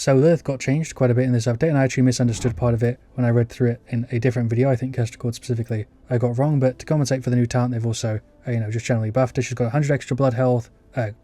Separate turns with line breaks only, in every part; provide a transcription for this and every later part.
So Lillith got changed quite a bit in this update, and I actually misunderstood part of it when I read through it in a different video. I think Curse specifically I got wrong, but to compensate for the new talent, they've also, just generally buffed her. She's got 100 extra blood health,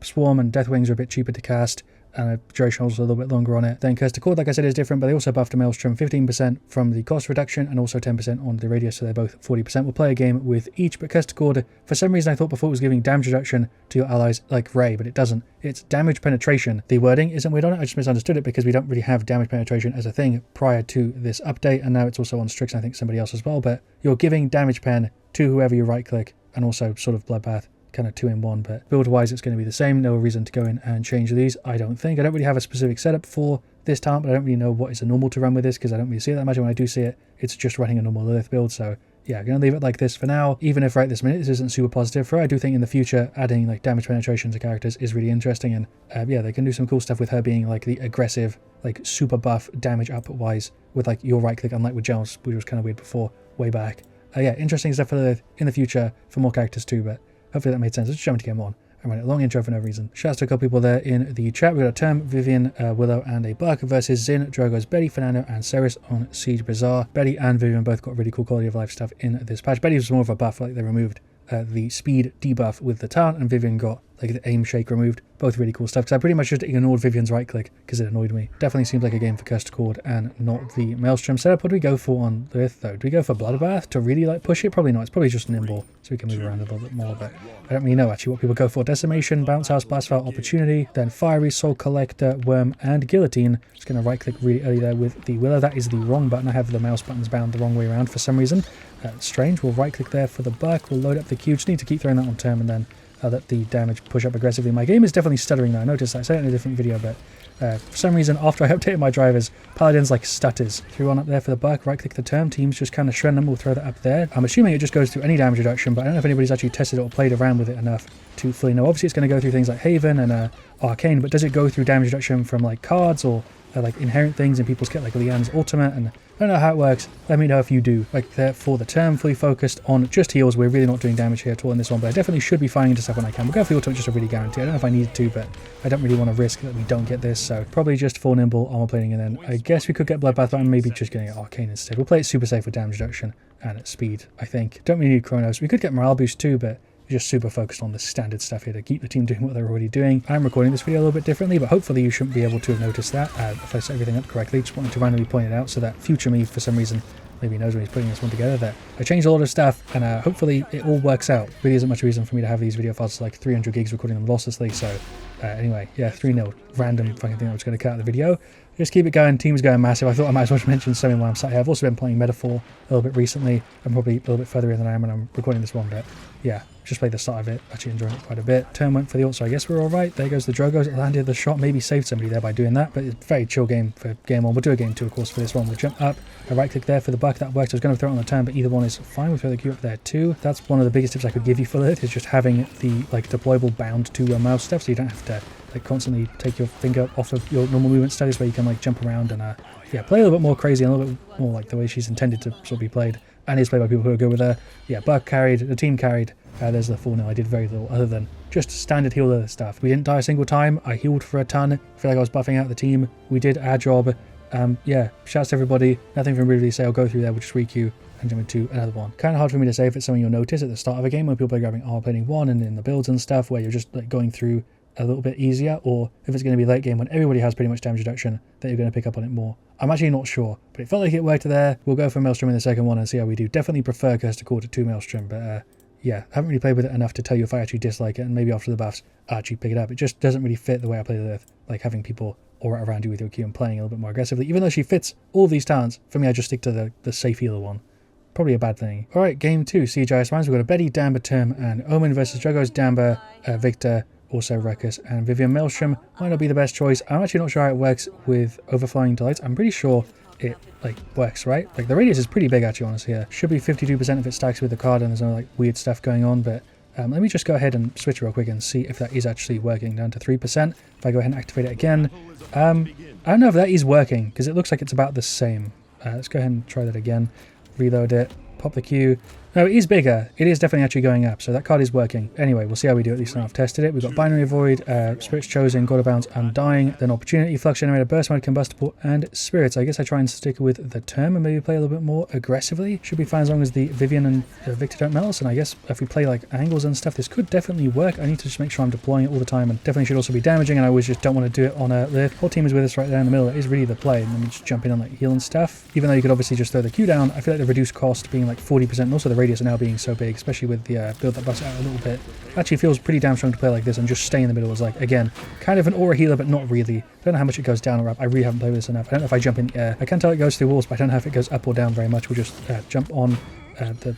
Swarm and Death Wings are a bit cheaper to cast, and a duration also a little bit longer on it. Then Curse like I said, is different, but they also buffed a Maelstrom 15% from the cost reduction and also 10% on the radius, so they're both 40%. We'll play a game with each, but Curse for some reason I thought before it was giving damage reduction to your allies like Ray, but it doesn't. It's damage penetration. The wording isn't weird on it, I just misunderstood it because we don't really have damage penetration as a thing prior to this update, and now it's also on Strix and I think somebody else as well, but you're giving damage pen to whoever you right click, and also sort of Bloodbath. Kind of 2-in-1, but build wise it's going to be the same. No reason to go in and change these, I don't think. I don't really have a specific setup for this talent, but I don't really know what is a normal to run with this because I don't really see it that much. When I do see it, it's just running a normal Lillith build, so yeah, I'm going to leave it like this for now, even if right this minute this isn't super positive for her. I do think in the future adding like damage penetration to characters is really interesting, and yeah, they can do some cool stuff with her being like the aggressive, like super buff damage output wise with like your right click, unlike with Gels, which was kind of weird before, way back. Yeah, interesting stuff for Lillith in the future for more characters too, but hopefully that made sense. Let's jump into game one. I ran a long intro for no reason. Shouts to a couple people there in the chat. We've got a Term, Vivian, Willow, and a Buck versus Zin, Drogoz, Betty, Fernando, and Ceres on Siege Bazaar. Betty and Vivian both got really cool quality of life stuff in this patch. Betty was more of a buff, like they removed the speed debuff with the talent, and Vivian got like the aim shake removed. Both really cool stuff, because I pretty much just ignored Vivian's right click because it annoyed me. Definitely seems like a game for Cursed Chord and not the Maelstrom setup. What do we go for on Lillith though? Do we go for Bloodbath to really like push it? Probably not. It's probably just nimble, so we can move around a little bit more, but I don't really know actually what people go for. Decimation, Bounce House, Blast File, Opportunity, then Fiery, Soul Collector, Worm, and Guillotine. Just going to right click really early there with the Willow. That is the wrong button. I have the mouse buttons bound the wrong way around for some reason. Strange. We'll right click there for the Buck. We'll load up the Q. Just need to keep throwing that on Term and then let the damage push up aggressively. My game is definitely stuttering now. I noticed that. I said it in a different video, but for some reason after I updated my drivers, Paladins like stutters. Threw one up there for the Buck, right click the Term, teams just kind of shred them. We'll throw that up there. I'm assuming it just goes through any damage reduction, but I don't know if anybody's actually tested it or played around with it enough to fully know. Obviously it's going to go through things like Haven and Arcane, but does it go through damage reduction from like cards or like inherent things, and people's get like Leanne's ultimate? And I don't know how it works. Let me know if you do. Like there for the Term, fully focused on just heals. We're really not doing damage here at all in this one, but I definitely should be firing into stuff when I can. We'll go for the ultimate just to really guarantee. I don't know if I need to, but I don't really want to risk that we don't get this, so probably just full nimble armor plating, and then I guess we could get Bloodbath, but I'm maybe just getting it Arcane instead. We'll play it super safe with damage reduction and at speed, I think. Don't really need Chronos. We could get morale boost too, but just super focused on the standard stuff here to keep the team doing what they're already doing. I'm recording this video a little bit differently, but hopefully you shouldn't be able to have noticed that if I set everything up correctly. Just wanted to randomly point it out so that future me, for some reason, maybe knows when he's putting this one together, that I changed a lot of stuff, and hopefully it all works out. Really isn't much reason for me to have these video files like 300 gigs recording them losslessly, so anyway, yeah, 3-0, random fucking thing I was going to cut out of the video. Just keep it going, team's going massive. I thought I might as well mention something while I'm sat here. I've also been playing Metaphor a little bit recently. I'm probably a little bit further in than I am when I'm recording this one, but yeah, just played the start of it, actually enjoying it quite a bit. Turn went for the ult, so I guess we're alright. There goes the Drogoz, it landed the shot, maybe saved somebody there by doing that, but it's a very chill game for game one. We'll do a game two, of course, for this one. We'll jump up, a right click there for the Buck, that worked. I was going to throw it on the Turn, but either one is fine. We'll throw the Q up there too. That's one of the biggest tips I could give you for Lillith, is just having the like deployable bound to your mouse stuff, so you don't have to like constantly take your finger off of your normal movement status, where you can like jump around and yeah, play a little bit more crazy and a little bit more like the way she's intended to sort of be played, and is played by people who are good with her. Yeah, Buck carried, the team carried. There's the 4-0. I did very little other than just standard healer stuff. We didn't die a single time. I healed for a ton. I feel like I was buffing out the team. We did our job. Yeah, shouts to everybody. Nothing from really say. I'll go through there. We'll just re-queue and jump into another one. Kind of hard for me to say if it's something you'll notice at the start of a game when people are grabbing armor plating 1 and in the builds and stuff, where you're just like going through a little bit easier, or if it's going to be late game when everybody has pretty much damage reduction, that you're going to pick up on it more. I'm actually not sure, but it felt like it worked there. We'll go for Maelstrom in the second one and see how we do. Definitely prefer Cursed Chord to 2 Maelstrom, but yeah, I haven't really played with it enough to tell you if I actually dislike it, and maybe after the buffs I actually pick it up. It just doesn't really fit the way I play Lillith, like having people aura around you with your Q and playing a little bit more aggressively. Even though she fits all of these talents, for me I just stick to the safe healer one. Probably a bad thing. Alright, game 2, CGI Swines. We've got a Betty, Damba, Term, and Omen versus Drogoz, Damba, Victor, also Ruckus, and Vivian. Maelstrom might not be the best choice. I'm actually not sure how it works with Overflowing Delights. I'm pretty sure it like works, right? Like the radius is pretty big actually, honestly here. Should be 52% if it stacks with the card and there's no like weird stuff going on, but let me just go ahead and switch real quick and see if that is actually working down to 3%. If I go ahead and activate it again, I don't know if that is working because it looks like it's about the same. Let's go ahead and try that again. Reload it, pop the Q. No, it is bigger. It is definitely actually going up, so that card is working. Anyway, we'll see how we do. At least now I've tested it. We've got Binary Void, Spirits Chosen, God of Bounce, Undying, then Opportunity, Flux Generator, Burst Mode, Combustible, and Spirits. I guess I try and stick with the term and maybe play a little bit more aggressively. Should be fine as long as the Vivian and Victor don't melt us, and I guess if we play like angles and stuff, this could definitely work. I need to just make sure I'm deploying it all the time, and definitely should also be damaging, and I always just don't want to do it on a Lillith. Whole team is with us right there in the middle. It is really the play, and then we just jump in on like heal and stuff. Even though you could obviously just throw the Q down, I feel like the reduced cost being like 40%, and also the radius now being so big, especially with the build that busts out a little bit, actually feels pretty damn strong to play like this and just stay in the middle is like, again, kind of an aura healer, but not really. I don't know how much it goes down or up. I really haven't played with this enough. I don't know if I jump in the air. I can tell it goes through walls, but I don't know if it goes up or down very much. We'll just jump on the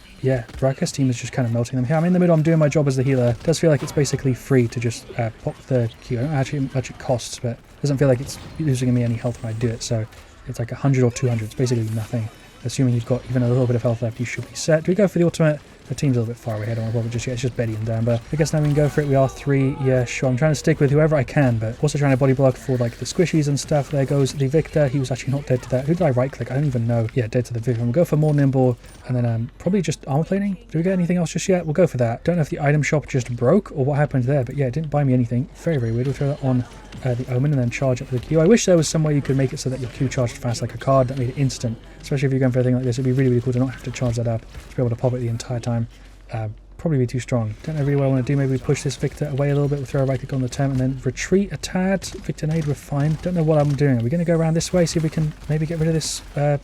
Ruckus team is just kind of melting them here. I'm in the middle, I'm doing my job as the healer. It does feel like it's basically free to just pop the Q. I don't know actually how much it costs, but it doesn't feel like it's losing me any health when I do it, so it's like 100 or 200. It's basically nothing. Assuming you've got even a little bit of health left, you should be set. Do we go for the ultimate? The team's a little bit far away. I don't want to bother just yet. It's just Betty and Damba. I guess now we can go for it. We are 3. Yeah, sure. I'm trying to stick with whoever I can, but also trying to body block for like the squishies and stuff. There goes the Victor. He was actually not dead to that. Who did I right click? I don't even know. Yeah, dead to the Victor. We'll go for more nimble, and then probably just armor plating. Do we get anything else just yet? We'll go for that. Don't know if the item shop just broke or what happened there, but yeah, it didn't buy me anything. Very, very weird. We'll throw that on the Omen and then charge up the Q. I wish there was some way you could make it so that your Q charged fast like a card that made it instant. Especially if you're going for a thing like this, it'd be really, really cool to not have to charge that up, to be able to pop it the entire time. Probably be too strong. Don't know really what I want to do. Maybe we push this Victor away a little bit. We'll throw a right click on the term and then retreat a tad. Victor nade, we're fine. Don't know what I'm doing. Are we going to go around this way, see if we can maybe get rid of this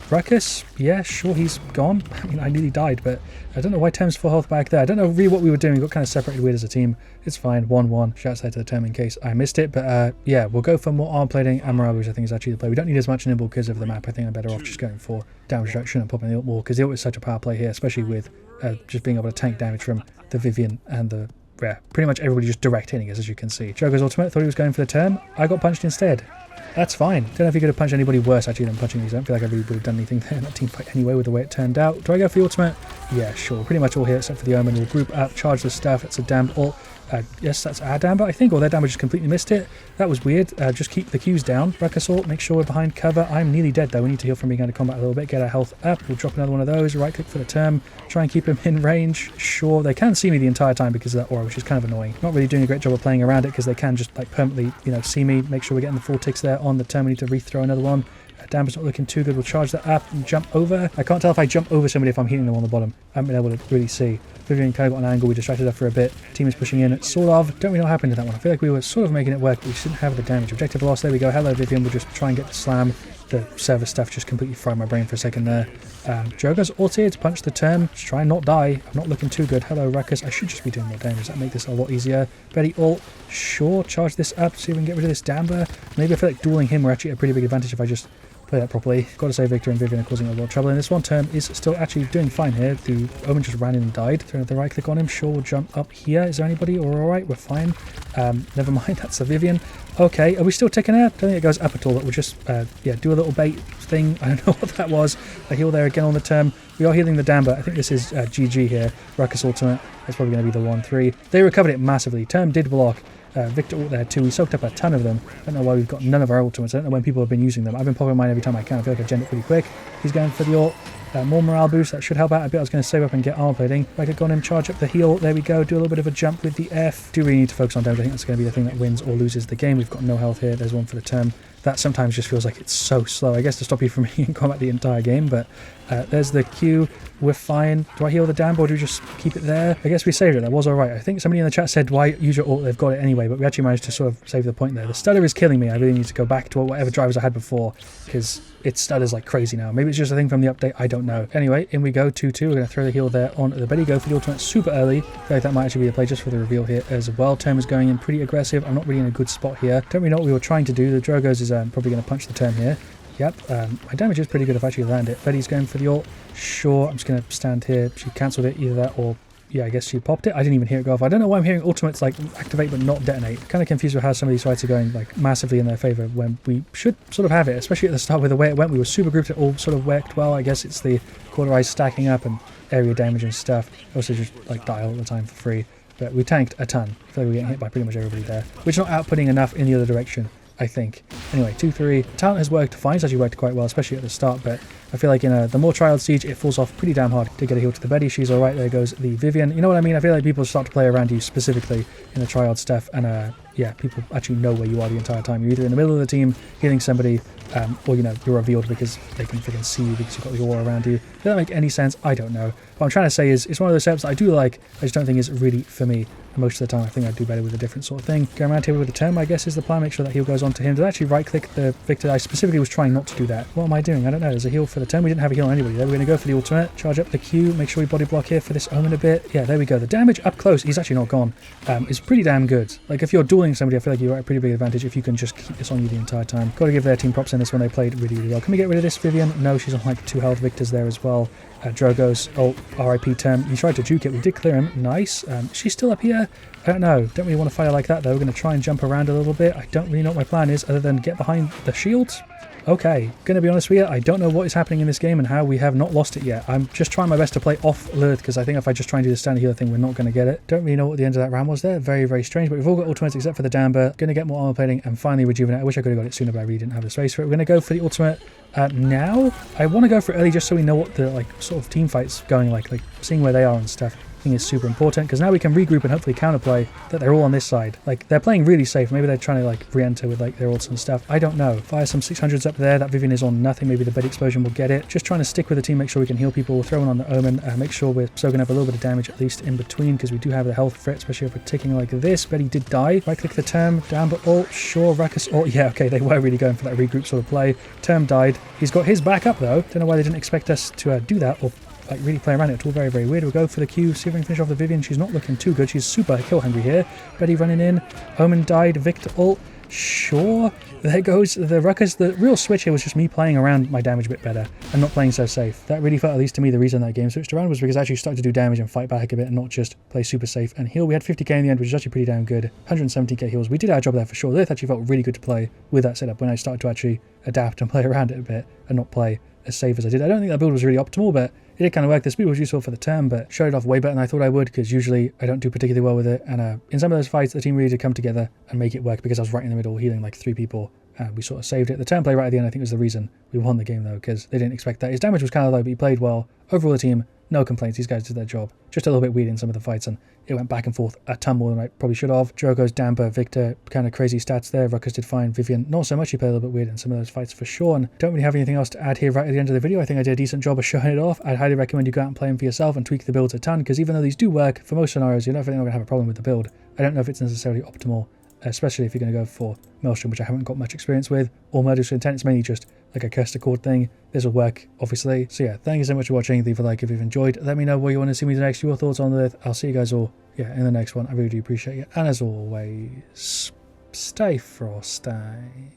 Ruckus? Yeah, sure, he's gone. I mean, I nearly died, but I don't know why Term's full health back there. I don't know really what we were doing. We got kind of separated weird as a team. It's fine. 1-1. Shouts out to the Term in case I missed it. But yeah, we'll go for more arm plating and morale, which I think is actually the play. We don't need as much nimble because of the map. I think I'm better off just going for damage reduction and popping the ult more, because the ult is such a power play here, especially with just being able to tank damage from the Vivian and the pretty much everybody just direct hitting us, as you can see. Joker's ultimate, thought he was going for the term. I got punched instead. That's fine. Don't know if he could have punched anybody worse actually than punching these. I don't feel like I really would have done anything there in that team fight anyway with the way it turned out. Do I go for the ultimate? Yeah, sure. Pretty much all here except for the Omen. We'll group up, charge the staff. It's a damn ult. Yes, that's our Damba, I think, or their damage just completely missed it. That was weird. Just keep the Qs down. Ruckus ult, make sure we're behind cover. I'm nearly dead though. We need to heal from being out of combat a little bit, get our health up. We'll drop another one of those, right click for the term, try and keep him in range. Sure, they can see me the entire time because of that aura, which is kind of annoying. Not really doing a great job of playing around it because they can just like permanently, you know, see me. Make sure we're getting the full ticks there on the term. We need to rethrow another one. Damba's not looking too good. We'll charge that up and jump over. I can't tell if I jump over somebody if I'm hitting them on the bottom. I haven't been able to really see. Vivian kind of got an angle. We distracted her for a bit. Team is pushing in. Sort of. Don't really know what happened to that one. I feel like we were sort of making it work, but we didn't have the damage. Objective loss. There we go. Hello, Vivian. We'll just try and get the slam. The service stuff just completely fried my brain for a second there. Joker's ulted. Punch the term. Just try and not die. I'm not looking too good. Hello, Ruckus. I should just be doing more damage. That'll make this a lot easier. Betty ult. Sure. Charge this up. See if we can get rid of this Damba. Maybe I feel like dueling him. We're actually at a pretty big advantage if I just play that properly. Got to say Victor and Vivian are causing a lot of trouble, and this one term is still actually doing fine here. The Omen just ran in and died. Throw the right click on him. Sure, we'll jump up here. Is there anybody? Or alright, we're fine. Never mind, that's the Vivian. Okay, are we still ticking out? Don't think it goes up at all, but we'll just yeah, do a little bait thing. I don't know what that was. A heal there again on the term. We are healing the Damba. I think this is GG here. Ruckus ultimate. That's probably going to be the 1-3. They recovered it massively. Term did block. Victor ult there too. We soaked up a ton of them. I don't know why we've got none of our ultimates. I don't know when people have been using them. I've been popping mine every time I can. I feel like I gen it pretty quick. He's going for the ult. More morale boost. That should help out a bit. I was going to save up and get armor plating. If I could go on him, charge up the heal. There we go. Do a little bit of a jump with the F. Do really need to focus on damage. I think that's going to be the thing that wins or loses the game. We've got no health here. There's one for the term. That sometimes just feels like it's so slow. I guess to stop you from being in combat the entire game, but there's the Q. We're fine. Do I heal the Damba or do we just keep it there? I guess we saved it. That was alright. I think somebody in the chat said, why use your ult? They've got it anyway, but we actually managed to sort of save the point there. The stutter is killing me. I really need to go back to whatever drivers I had before because it stutters like crazy now. Maybe it's just a thing from the update. I don't know. Anyway, in we go. 2-2. We're going to throw the heal there on the Betty. Go for the ultimate super early. I feel like that might actually be a play just for the reveal here as well. Term is going in pretty aggressive. I'm not really in a good spot here. Don't really know what we were trying to do. The Drogos is probably going to punch the term here. Yep, my damage is pretty good if I actually land it. Betty's going for the ult. Sure, I'm just going to stand here. She cancelled it, either that or, yeah, I guess she popped it. I didn't even hear it go off. I don't know why I'm hearing ultimates like activate but not detonate. Kind of confused with how some of these fights are going like massively in their favour when we should sort of have it, especially at the start with the way it went. We were super grouped, it all sort of worked well. I guess it's the cauterize stacking up and area damage and stuff. Also just like die all the time for free. But we tanked a ton. I feel like we're getting hit by pretty much everybody there. We're just not outputting enough in the other direction. I think. Anyway, 2-3. Talent has worked fine. It's actually worked quite well, especially at the start, but I feel like in the more trial siege, it falls off pretty damn hard to get a heal to the Betty. She's alright. There goes the Vivian. You know what I mean? I feel like people start to play around you specifically in the trial stuff, and yeah, people actually know where you are the entire time. You're either in the middle of the team healing somebody, or, you know, you're revealed because they can freaking see you because you've got the aura around you. Does that make any sense? I don't know. What I'm trying to say is, it's one of those setups that I do like, I just don't think it's really for me. And most of the time I think I'd do better with a different sort of thing. Go around here with the term, I guess, is the plan. Make sure that heal goes on to him. Did I actually right-click the Victor? I specifically was trying not to do that. What am I doing? I don't know. There's a heal for the term. We didn't have a heal on anybody there. We're going to go for the ultimate. Charge up the Q. Make sure we body block here for this Omen a bit. Yeah, there we go. The damage up close, he's actually not gone, is pretty damn good. Like, if you're dueling somebody, I feel like you're at a pretty big advantage if you can just keep this on you the entire time. Got to give their team props in this one. They played really, really well. Can we get rid of this Vivian? No, she's on like 2 health. Victor's there as well. Drogo's ult, RIP term. He tried to juke it. We did clear him. Nice. She's still up here. I don't know. Don't really want to fight her like that, though. We're going to try and jump around a little bit. I don't really know what my plan is other than get behind the shields. Okay, going to be honest with you, I don't know what is happening in this game and how we have not lost it yet. I'm just trying my best to play off Lillith, because I think if I just try and do the standard healer thing, we're not going to get it. Don't really know what the end of that round was there. Very, very strange, but we've all got ultimates except for the Damber. Going to get more armor plating and finally rejuvenate. I wish I could have got it sooner, but I really didn't have the space for it. We're going to go for the ultimate now. I want to go for it early just so we know what the sort of team fight's going like seeing where they are and stuff. Is super important, because now we can regroup and hopefully counterplay that they're all on this side. Like, they're playing really safe. Maybe they're trying to re-enter with their ults and stuff. I don't know. Fire some 600s up there. That Vivian is on nothing. Maybe the Betty explosion will get it. Just trying to stick with the team, make sure we can heal people. Throw in on the Omen, make sure we're soaking up a little bit of damage at least in between, because we do have the health for it, especially if we're ticking like this. Betty did die. Right click the term, Damber ult, sure, Ruckus ult. Yeah, okay, they were really going for that regroup sort of play. Term died. He's got his back up though. Don't know why they didn't expect us to do that, or really play around it. It's all very, very weird. We'll go for the Q, see if we can finish off the Vivian. She's not looking too good. She's super kill hungry here. Betty running in. Omen died. Victor ult. Sure. There goes the Ruckus. The real switch here was just me playing around my damage a bit better and not playing so safe. That really felt, at least to me, the reason that game switched around was because I actually started to do damage and fight back a bit and not just play super safe and heal. We had 50k in the end, which is actually pretty damn good. 170k heals. We did our job there for sure. Lillith actually felt really good to play with that setup when I started to actually adapt and play around it a bit and not play as safe as I did. I don't think that build was really optimal, but it did kind of work. The speed was useful for the term, but showed it off way better than I thought I would, because usually I don't do particularly well with it. And in some of those fights, the team really did come together and make it work, because I was right in the middle healing like 3 people. And we sort of saved it. The term play right at the end, I think, was the reason we won the game, though, because they didn't expect that. His damage was kind of low, but he played well. Overall, the team, no complaints. These guys did their job. Just a little bit weird in some of the fights, and it went back and forth a ton more than I probably should have. Drogo's Damper, Victor, kind of crazy stats there. Ruckus did fine. Vivian, not so much. He played a little bit weird in some of those fights for sure. And don't really have anything else to add here right at the end of the video. I think I did a decent job of showing it off. I'd highly recommend you go out and play them for yourself and tweak the builds a ton, because even though these do work for most scenarios, you're definitely not going to have a problem with the build. I don't know if it's necessarily optimal, especially if you're going to go for Maelstrom, which I haven't got much experience with, or Murderous Intent. It's mainly just like a cursed accord thing. This will work, obviously. So yeah, thank you so much for watching. Leave a like if you've enjoyed. Let me know what you want to see me do next, your thoughts on it. I'll see you guys all, in the next one. I really do appreciate it. And as always, stay frosty.